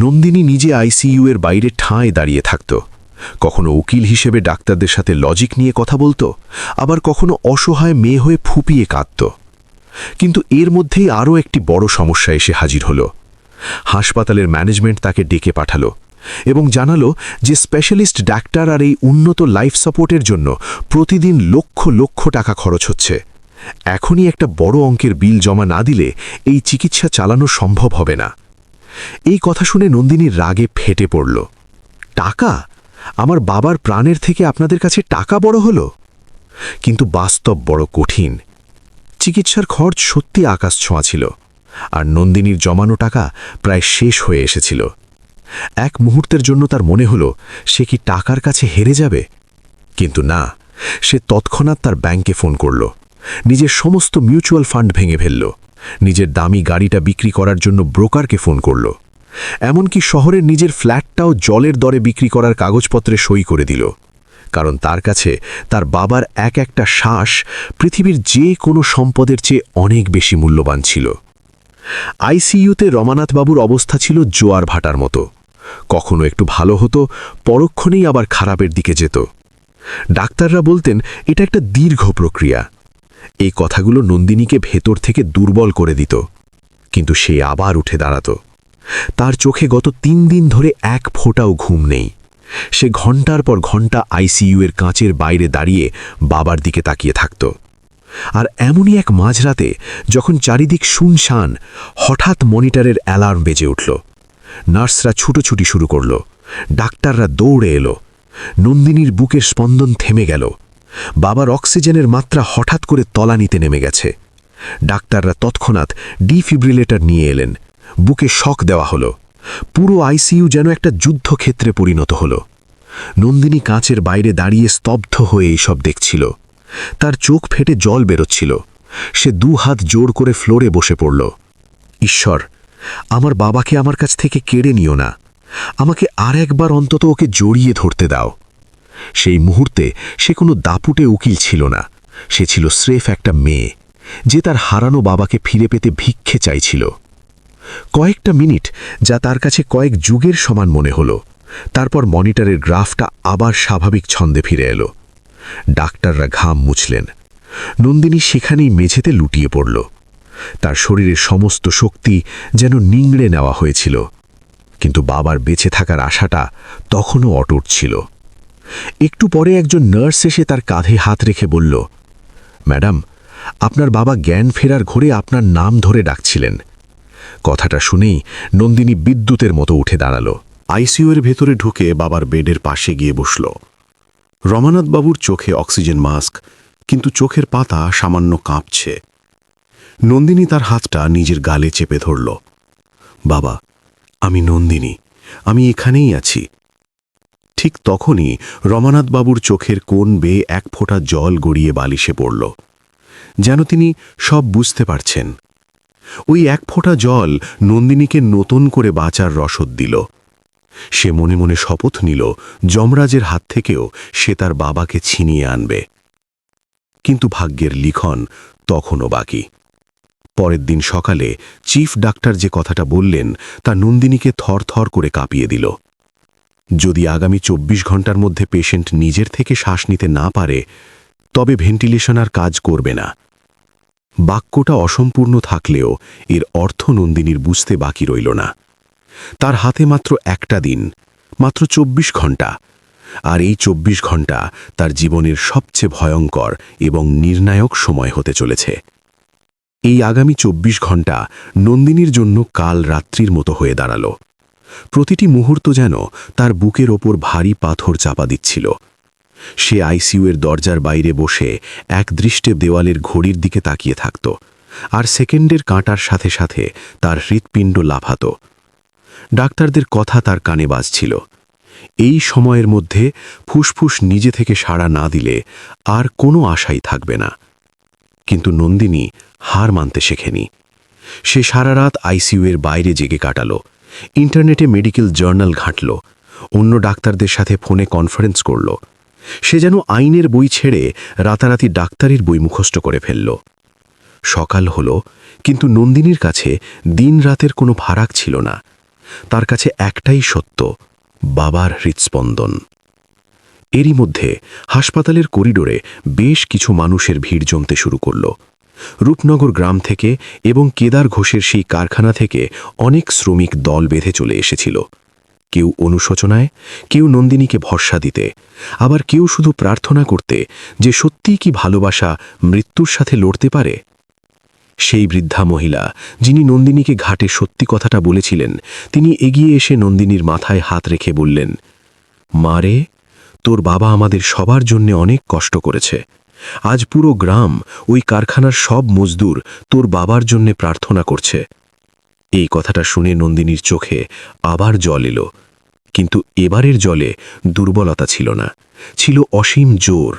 নন্দিনী নিজে আইসিইউ এর বাইরে ঠাঁয় দাঁড়িয়ে থাকত, কখনো উকিল হিসেবে ডাক্তারদের সাথে লজিক নিয়ে কথা বলতো, আবার কখনো অসহায় মেয়ে হয়ে ফুপিয়ে কাঁদত। কিন্তু এর মধ্যেই আরও একটি বড় সমস্যা এসে হাজির হলো। হাসপাতালের ম্যানেজমেন্ট তাকে ডেকে পাঠালো এবং জানালো যে স্পেশালিস্ট ডাক্তার আর এই উন্নত লাইফ সাপোর্টের জন্য প্রতিদিন লক্ষ লক্ষ টাকা খরচ হচ্ছে। এখনই একটা বড় অঙ্কের বিল জমা না দিলে এই চিকিৎসা চালানো সম্ভব হবে না। এই কথা শুনে নন্দিনীর রাগে ফেটে পড়ল। টাকা? আমার বাবার প্রাণের থেকে আপনাদের কাছে টাকা বড় হলো? কিন্তু বাস্তব বড় কঠিন। চিকিৎসার খরচ সত্যি আকাশ ছোঁয়া ছিল, আর নন্দিনীর জমানো টাকা প্রায় শেষ হয়ে এসেছিল। এক মুহূর্তের জন্য তার মনে হলো সে কি টাকার কাছে হেরে যাবে, কিন্তু না। সে তৎক্ষণাৎ তার ব্যাংকে ফোন করল, নিজের সমস্ত মিউচুয়াল ফান্ড ভেঙে ফেলল, নিজের দামি গাড়িটা বিক্রি করার জন্য ব্রোকারকে ফোন করল, এমনকি শহরের নিজের ফ্ল্যাটটাও জলের দরে বিক্রি করার কাগজপত্রে সই করে দিল। কারণ তার কাছে তার বাবার এক একটা শ্বাস পৃথিবীর যে কোনো সম্পদের চেয়ে অনেক বেশি মূল্যবান ছিল। আইসিইউতে রমানাথবাবুর অবস্থা ছিল জোয়ার ভাটার মতো, কখনো একটু ভালো হতো, পরক্ষণেই আবার খারাপের দিকে যেত। ডাক্তাররা বলতেন এটা একটা দীর্ঘ প্রক্রিয়া। এই কথাগুলো নন্দিনীকে ভেতর থেকে দুর্বল করে দিত, কিন্তু সে আবার উঠে দাঁড়াত। তার চোখে গত 3 দিন ধরে এক ফোঁটাও ঘুম নেই। সে ঘন্টার পর ঘন্টা আইসিইউ এর কাঁচের বাইরে দাঁড়িয়ে বাবার দিকে তাকিয়ে থাকত। আর এমনই এক মাঝরাতে, যখন চারিদিক শুনশান, হঠাৎ মনিটরের অ্যালার্ম বেজে উঠল। নার্সরা ছুটোছুটি শুরু করল, ডাক্তাররা দৌড়ে এলো। নন্দিনীর বুকের স্পন্দন থেমে গেল। বাবার অক্সিজেনের মাত্রা হঠাৎ করে তলানিতে নেমে গেছে। ডাক্তাররা তৎক্ষণাৎ ডিফিব্রিলেটর নিয়ে এলেন। বুকে শক দেওয়া হলো। পুরো আইসিইউ যেন একটা যুদ্ধক্ষেত্রে পরিণত হলো। নন্দিনী কাঁচের বাইরে দাঁড়িয়ে স্তব্ধ হয়ে এইসব দেখছিল। তার চোখ ফেটে জল বেরোচ্ছিল। সে 2 হাত জোর করে ফ্লোরে বসে পড়ল। ঈশ্বর, আমার বাবাকে আমার কাছ থেকে কেড়ে নিও না। আমাকে আর একবার অন্তত ওকে জড়িয়ে ধরতে দাও। সেই মুহূর্তে সে কোনো দাপুটে উকিল ছিল না। সে ছিল স্রেফ একটা মেয়ে, যে তার হারানো বাবাকে ফিরে পেতে ভিক্ষে চাইছিল। কয়েকটা মিনিট, যা তার কাছে কয়েক যুগের সমান মনে হলো। তারপর মনিটরের গ্রাফটা আবার স্বাভাবিক ছন্দে ফিরে এলো। ডাক্তাররা ঘাম মুছলেন। নন্দিনী সেখানেই মেঝেতে লুটিয়ে পড়ল। তার শরীরের সমস্ত শক্তি যেন নিংড়ে নেওয়া হয়েছিল, কিন্তু বাবার বেঁচে থাকার আশাটা তখনও অটুট ছিল। একটু পরে একজন নার্স এসে তার কাঁধে হাত রেখে বলল, ম্যাডাম, আপনার বাবা জ্ঞান ফেরার ঘোরে আপনার নাম ধরে ডাকছিলেন। কথাটা শুনেই নন্দিনী বিদ্যুতের মতো উঠে দাঁড়াল। আইসিইউ এর ভেতরে ঢুকে বাবার বেডের পাশে গিয়ে বসল। রমানাথবাবুর চোখে অক্সিজেন মাস্ক, কিন্তু চোখের পাতা সামান্য কাঁপছে। নন্দিনী তার হাতটা নিজের গালে চেপে ধরল। বাবা, আমি নন্দিনী, আমি এখানেই আছি। ঠিক তখনই রমানাথবাবুর চোখের কোণ বেয়ে এক ফোঁটা জল গড়িয়ে বালিশে পড়ল, যেন তিনি সব বুঝতে পারছেন। ওই এক ফোঁটা জল নন্দিনীকে নতুন করে বাঁচার রসদ দিল। সে মনে মনে শপথ নিল যমরাজের হাত থেকেও সে তার বাবাকে ছিনিয়ে আনবে। কিন্তু ভাগ্যের লিখন তখনও বাকি। পরের দিন সকালে চিফ ডাক্তার যে কথাটা বললেন তা নন্দিনীকে থরথর করে কাঁপিয়ে দিল। যদি আগামী 24 ঘন্টার মধ্যে পেশেন্ট নিজের থেকে শ্বাস নিতে না পারে, তবে ভেন্টিলেশন আর কাজ করবে না। বাক্যটা অসম্পূর্ণ থাকলেও এর অর্থ নন্দিনীর বুঝতে বাকি রইল না। তার হাতে মাত্র একটা দিন, মাত্র ২৪ ঘণ্টা, আর এই ২৪ ঘণ্টা তার জীবনের সবচেয়ে ভয়ঙ্কর এবং নির্ণায়ক সময় হতে চলেছে। এই আগামী ২৪ ঘণ্টা নন্দিনীর জন্য কাল রাত্রির মতো হয়ে দাঁড়াল। প্রতিটি মুহূর্ত যেন তার বুকের ওপর ভারী পাথর চাপা দিচ্ছিল। সে আইসিইউয়ের দরজার বাইরে বসে একদৃষ্টে দেওয়ালের ঘড়ির দিকে তাকিয়ে থাকত, আর সেকেন্ডের কাঁটার সাথে সাথে তার হৃৎপিণ্ড লাফাত। ডাক্তারদের কথা তার কানে বাজছিল, এই সময়ের মধ্যে ফুসফুস নিজে থেকে সাড়া না দিলে আর কোনো আশাই থাকবে না। কিন্তু নন্দিনী হার মানতে শেখেনি। সে সারা রাত আইসিইউয়ের বাইরে জেগে কাটালো, ইন্টারনেটে মেডিকেল জার্নাল ঘাঁটল, অন্য ডাক্তারদের সাথে ফোনে কনফারেন্স করল। সে যেন আইনের বই ছেড়ে রাতারাতি ডাক্তারির বই মুখস্থ করে ফেলল। সকাল হলো, কিন্তু নন্দিনীর কাছে দিন রাতের কোনো ফারাক ছিল না। তার কাছে একটাই সত্য, বাবার হৃৎস্পন্দন। এরই মধ্যে হাসপাতালের করিডোরে বেশ কিছু মানুষের ভিড় জমতে শুরু করল। রূপনগর গ্রাম থেকে এবং কেদার ঘোষের সেই কারখানা থেকে অনেক শ্রমিক দল বেঁধে চলে এসেছিল। কেউ অনুশোচনায়, কেউ নন্দিনীকে ভরসা দিতে, আবার কেউ শুধু প্রার্থনা করতে যে সত্যিই কি ভালোবাসা মৃত্যুর সাথে লড়তে পারে। সেই বৃদ্ধা মহিলা যিনি নন্দিনীকে ঘাটে সত্যি কথাটা বলেছিলেন, তিনি এগিয়ে এসে নন্দিনীর মাথায় হাত রেখে বললেন, মা রে, তোর বাবা আমাদের সবার জন্যে অনেক কষ্ট করেছে। আজ পুরো গ্রাম, ওই কারখানার সব মজদুর তোর বাবার জন্যে প্রার্থনা করছে। এই কথাটা শুনে নন্দিনীর চোখে আবার জল এলো, কিন্তু এবারের জলে দুর্বলতা ছিল না, ছিল অসীম জোর।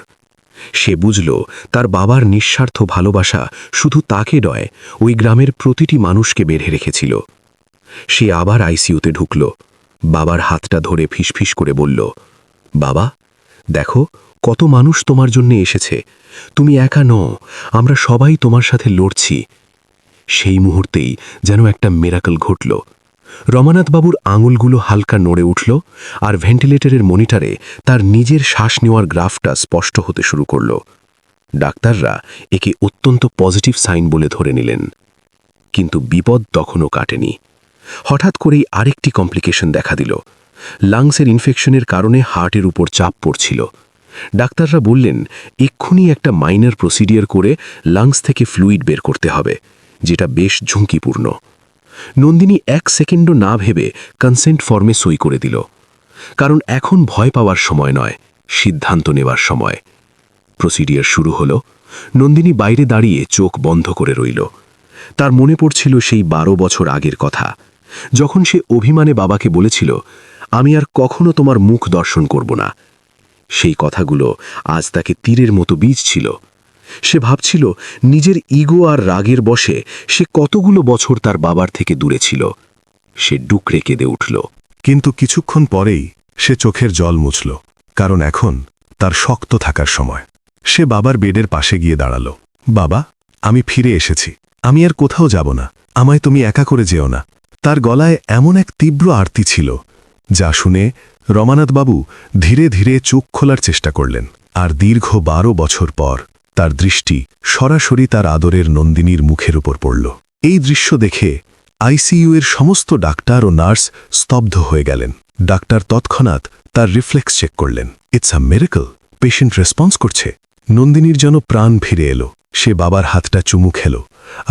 সে বুঝল তার বাবার নিঃস্বার্থ ভালোবাসা শুধু তাকে নয়, ওই গ্রামের প্রতিটি মানুষকে বেঁধে রেখেছিল। সে আবার আইসিইউতে ঢুকল, বাবার হাতটা ধরে ফিসফিস করে বলল, বাবা, দেখো কত মানুষ তোমার জন্য এসেছে, তুমি একা নও, আমরা সবাই তোমার সাথে লড়ছি। সেই মুহূর্তেই যেন একটা মিরাকল ঘটল। রমানাথবাবুর আঙুলগুলো হালকা নড়ে উঠল, আর ভেন্টিলেটরের মনিটরে তার নিজের শ্বাস নেওয়ার গ্রাফটা স্পষ্ট হতে শুরু করল। ডাক্তাররা একে অত্যন্ত পজিটিভ সাইন বলে ধরে নিলেন। কিন্তু বিপদ তখনও কাটেনি। হঠাৎ করেই আরেকটি কমপ্লিকেশন দেখা দিল। লাংসের ইনফেকশনের কারণে হার্টের উপর চাপ পড়ছিল। ডাক্তাররা বললেন, এক্ষুনি একটা মাইনর প্রসিডিওর করে লাংস থেকে ফ্লুইড বের করতে হবে, যেটা বেশ ঝুঁকিপূর্ণ। নন্দিনী ১ সেকেন্ডও না ভেবে কনসেন্ট ফর্মে সই করে দিল, কারণ এখন ভয় পাওয়ার সময় নয়, সিদ্ধান্ত নেওয়ার সময়। প্রসিডিওর শুরু হলো। নন্দিনী বাইরে দাঁড়িয়ে চোখ বন্ধ করে রইল। তার মনে পড়ছিল সেই ১২ বছর আগের কথা, যখন সে অভিমানে বাবাকে বলেছিল, আমি আর কখনো তোমার মুখ দর্শন করব না। সেই কথাগুলো আজ তাকে তীরের মতো বীজ ছিল। সে ভাবছিল নিজের ইগো আর রাগের বশে সে কতগুলো বছর তার বাবার থেকে দূরে ছিল। সে ডুকরে কেঁদে উঠল। কিন্তু কিছুক্ষণ পরেই সে চোখের জল মুছল, কারণ এখন তার শক্ত থাকার সময়। সে বাবার বেডের পাশে গিয়ে দাঁড়াল। বাবা, আমি ফিরে এসেছি, আমি আর কোথাও যাব না, আমায় তুমি একা করে যেও না। তার গলায় এমন এক তীব্র আরতি ছিল, যা শুনে রমানাথবাবু ধীরে ধীরে চোখ খোলার চেষ্টা করলেন। আর দীর্ঘ ১২ বছর পর তার দৃষ্টি সরাসরি তার আদরের নন্দিনীর মুখের উপর পড়ল। এই দৃশ্য দেখে আইসিইউয়ের সমস্ত ডাক্তার ও নার্স স্তব্ধ হয়ে গেলেন। ডাক্তার তৎক্ষণাৎ তার রিফ্লেক্স চেক করলেন। It's a miracle, patient response করছে। নন্দিনীর যেন প্রাণ ফিরে এলো। সে বাবার হাতটা চুমু খেল,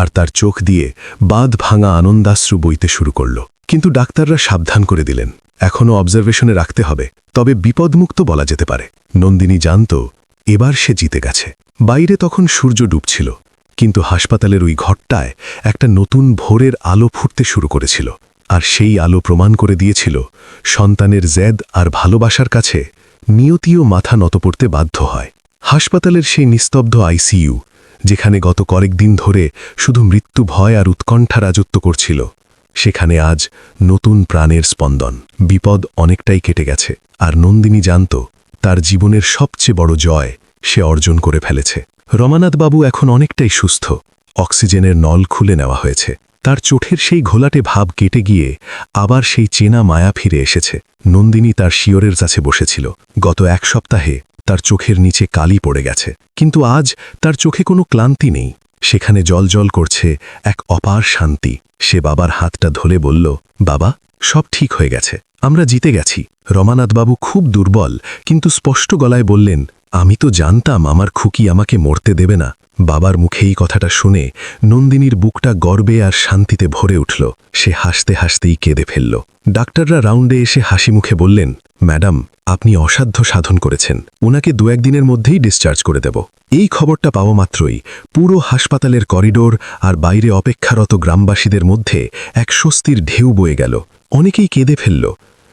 আর তার চোখ দিয়ে বাঁধ ভাঙা আনন্দাশ্রু বইতে শুরু করল। কিন্তু ডাক্তাররা সাবধান করে দিলেন, এখনও অবজারভেশনে রাখতে হবে, তবে বিপদমুক্ত বলা যেতে পারে। নন্দিনী জানত এবার সে জিতে গেছে। বাইরে তখন সূর্য ডুবছিল, কিন্তু হাসপাতালের ওই ঘরটায় একটা নতুন ভোরের আলো ফুটতে শুরু করেছিল। আর সেই আলো প্রমাণ করে দিয়েছিল সন্তানের জেদ আর ভালোবাসার কাছে নিয়তিও মাথা নত করতে বাধ্য হয়। হাসপাতালের সেই নিস্তব্ধ আইসিইউ, যেখানে গত কয়েকদিন ধরে শুধু মৃত্যু ভয় আর উৎকণ্ঠা রাজত্ব করছিল, সেখানে আজ নতুন প্রাণের স্পন্দন। বিপদ অনেকটাই কেটে গেছে, আর নন্দিনী জানত তার জীবনের সবচেয়ে বড় জয় সে অর্জন করে ফেলেছে। রমানাথবাবু এখন অনেকটাই সুস্থ। অক্সিজেনের নল খুলে নেওয়া হয়েছে। তার চোখের সেই ঘোলাটে ভাব কেটে গিয়ে আবার সেই চেনা মায়া ফিরে এসেছে। নন্দিনী তার শিয়রের কাছে বসেছিল। গত ১ সপ্তাহে তার চোখের নিচে কালি পড়ে গেছে, কিন্তু আজ তার চোখে কোনো ক্লান্তি নেই, সেখানে জলজল করছে এক অপার শান্তি। সে বাবার হাতটা ধরে বলল, বাবা, সব ঠিক হয়ে গেছে, আমরা জিতে গেছি। রমানাথবাবু খুব দুর্বল কিন্তু স্পষ্ট গলায় বললেন, আমি তো জানতাম আমার খুকি আমাকে মরতে দেবে না। বাবার মুখে এই কথাটা শুনে নন্দিনীর বুকটা গর্বে আর শান্তিতে ভরে উঠল। সে হাসতে হাসতেই কেঁদে ফেলল। ডাক্তাররা রাউন্ডে এসে হাসি মুখে বললেন, ম্যাডাম, আপনি অসাধ্য সাধন করেছেন, উনাকে 2-1 দিনের মধ্যেই ডিসচার্জ করে দেব। এই খবরটা পাওয়া মাত্রই পুরো হাসপাতালের করিডোর আর বাইরে অপেক্ষারত গ্রামবাসীদের মধ্যে এক স্বস্তির ঢেউ বয়ে গেল। অনেকেই কেঁদে ফেলল,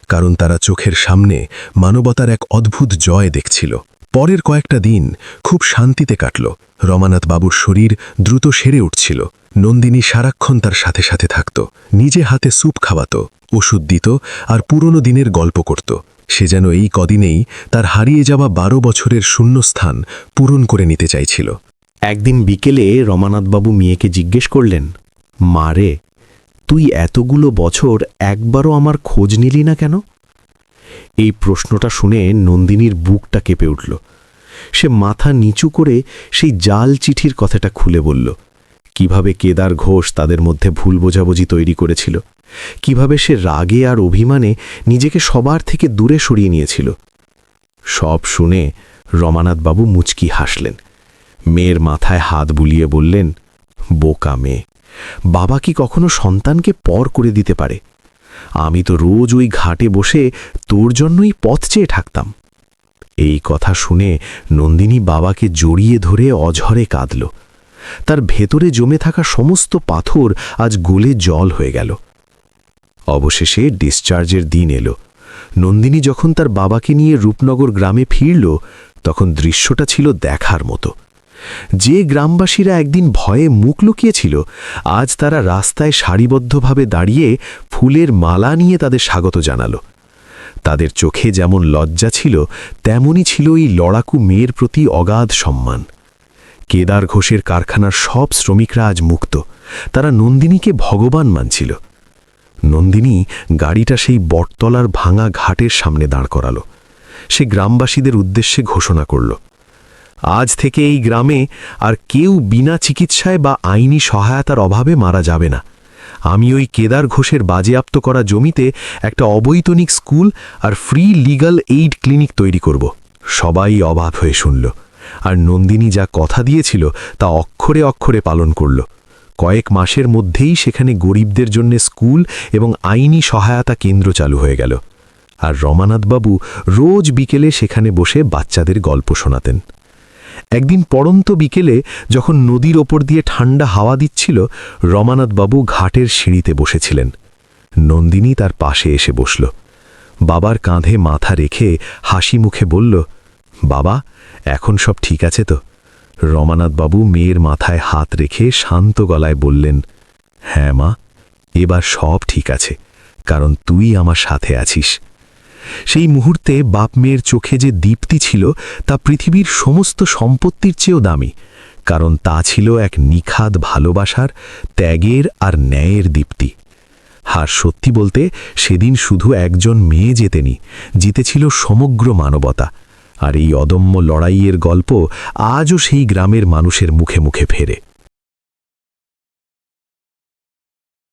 কারণ তারা চোখের সামনে মানবতার এক অদ্ভুত জয় দেখছিল। পরের কয়েকটা দিন খুব শান্তিতে কাটল। রমানাথ বাবুর শরীর দ্রুত সেরে উঠছিল। নন্দিনী সারাক্ষণ তার সাথে সাথে থাকত, নিজে হাতে স্যুপ খাওয়াত, ওষুধ দিত আর পুরনো দিনের গল্প করত। সে যেন এই কদিনেই তার হারিয়ে যাওয়া 12 বছরের শূন্যস্থান পূরণ করে নিতে চাইছিল। একদিন বিকেলে রমানাথবাবু মেয়েকে জিজ্ঞেস করলেন, মা রে, তুই এতগুলো বছর একবারও আমার খোঁজ নিলি না কেন? এই প্রশ্নটা শুনে নন্দিনীর বুকটা কেঁপে উঠল। সে মাথা নিচু করে সেই জাল চিঠির কথাটা খুলে বলল, কিভাবে কেদার ঘোষ তাদের মধ্যে ভুল বোঝাবুঝি তৈরি করেছিল, কিভাবে সে রাগে আর অভিমানে নিজেকে সবার থেকে দূরে সরিয়ে নিয়েছিল। সব শুনে রমানাথবাবু মুচকি হাসলেন। মেয়ের মাথায় হাত বুলিয়ে বললেন, বোকা মেয়ে, বাবা কি কখনো সন্তানকে পর করে দিতে পারে? আমি তো রোজ ওই ঘাটে বসে তোর জন্যই পথ চেয়ে থাকতাম। এই কথা শুনে নন্দিনী বাবাকে জড়িয়ে ধরে অঝরে কাঁদল। তার ভেতরে জমে থাকা সমস্ত পাথর আজ গলে জল হয়ে গেল। অবশেষে ডিসচার্জের দিন এলো। নন্দিনী যখন তার বাবাকে নিয়ে রূপনগর গ্রামে ফিরল, তখন দৃশ্যটা ছিল দেখার মতো। যে গ্রামবাসীরা একদিন ভয়ে মুখ লুকিয়েছিল, আজ তারা রাস্তায় সারিবদ্ধভাবে দাঁড়িয়ে ফুলের মালা নিয়ে তাদের স্বাগত জানালো। তাদের চোখে যেমন লজ্জা ছিল, তেমনই ছিল এই লড়াকু মেয়ের প্রতি অগাধ সম্মান। কেদার ঘোষের কারখানার সব শ্রমিকরা আজ মুক্ত। তারা নন্দিনীকে ভগবান মানছিল। নন্দিনী গাড়িটা সেই বটতলার ভাঙা ঘাটের সামনে দাঁড় করালো। সে গ্রামবাসীদের উদ্দেশ্যে ঘোষণা করল, আজ থেকে এই গ্রামে আর কেউ বিনা চিকিৎসায় বা আইনি সহায়তার অভাবে মারা যাবে না। আমি ওই কেদার ঘোষের বাজেয়াপ্ত করা জমিতে একটা অবৈতনিক স্কুল আর ফ্রি লিগ্যাল এইড ক্লিনিক তৈরি করব। সবাই অবাক হয়ে শুনল, আর নন্দিনী যা কথা দিয়েছিল তা অক্ষরে অক্ষরে পালন করল। কয়েক মাসের মধ্যেই সেখানে গরিবদের জন্য স্কুল এবং আইনি সহায়তা কেন্দ্র চালু হয়ে গেল। আর রমানাথবাবু রোজ বিকেলে সেখানে বসে বাচ্চাদের গল্প শোনাতেন। একদিন পড়ন্ত বিকেলে যখন নদীর ওপর দিয়ে ঠান্ডা হাওয়া দিচ্ছিল, রমানাথবাবু ঘাটের সিঁড়িতে বসেছিলেন। নন্দিনী তার পাশে এসে বসল। বাবার কাঁধে মাথা রেখে হাসি মুখে বলল, বাবা, এখন সব ঠিক আছে তো? রমানাথবাবু মেয়ের মাথায় হাত রেখে শান্ত গলায় বললেন, হ্যাঁ মা, এবার সব ঠিক আছে, কারণ তুই আমার সাথে আছিস। সেই মুহূর্তে বাপ মেয়ের চোখে যে দীপ্তি ছিল তা পৃথিবীর সমস্ত সম্পত্তির চেয়েও দামি, কারণ তা ছিল এক নিখাদ ভালোবাসার, ত্যাগের আর ন্যায়ের দীপ্তি। আর সত্যি বলতে সেদিন শুধু একজন মেয়ে জেতেনি, জিতেছিল সমগ্র মানবতা। আর এই অদম্য লড়াইয়ের গল্প আজও সেই গ্রামের মানুষের মুখে মুখে ফেরে।